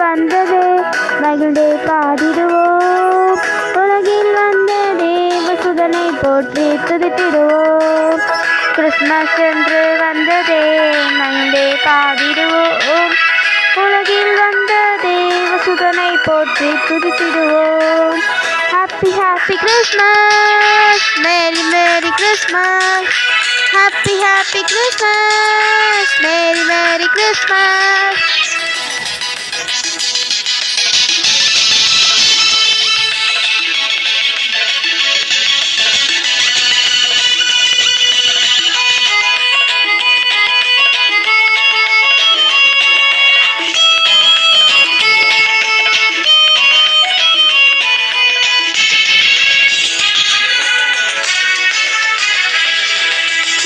வந்ததே மகிழ்ந்தே பாடிடுவோம். உலகில் வந்த தேவசுதனை போற்றி துதித்திடுவோம். கிறிஸ்மஸ் என்று வந்ததே மகிழ்ந்தே பாடிடுவோம். உலகில் வந்த தேவசுதனை போற்றி துதித்திடுவோம். Happy happy Christmas, merry merry Christmas. Happy happy Christmas, merry merry Christmas.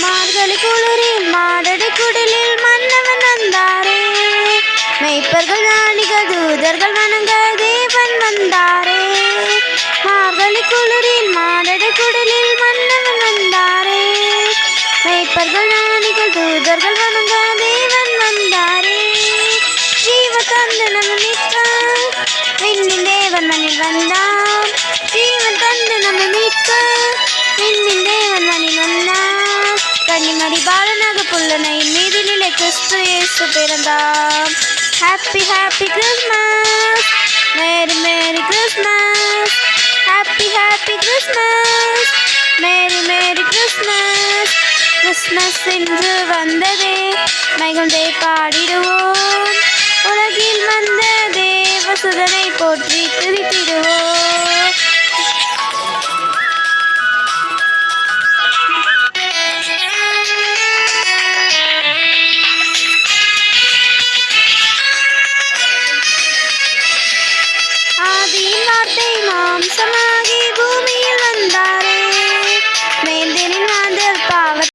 Margazhi குளிரில் மாடடி குடிலில் மன்னவன் வந்தாரே. மெய்ப்பர்கள் ஞானிகள் தூதர்கள் வணங்க தேவன் வந்தாரே. மார்கழி குளிரில் மாடடி குடிலில் மன்னவன் வந்தாரே. மெய்ப்பர்கள் ஞானிகள் தூதர்கள் வணங்க தேவன் வந்தாரே. ஜீவ தந்து நம்ம மீட்க விண்ணின் தேவன் மண்ணில் வந்தான். ஜீவன் தந்து நம்ம மீட்க விண்ணின் தேவன் மண்ணில் வந்தான். கன்னிமரி பாலனாக புல்லனையின் மீது நிலை கிறிஸ்து இயேசு பிறந்தார். Happy happy Christmas, merry merry Christmas. Happy happy Christmas, merry merry Christmas. Christmas என்று வந்ததே மகிழ்ந்தே பாடிடுவோம். உலகில் வந்த தேவசுதனை போற்றி துதித்திடுவோம். ஆதியின் வார்த்தை மாம்சமாய்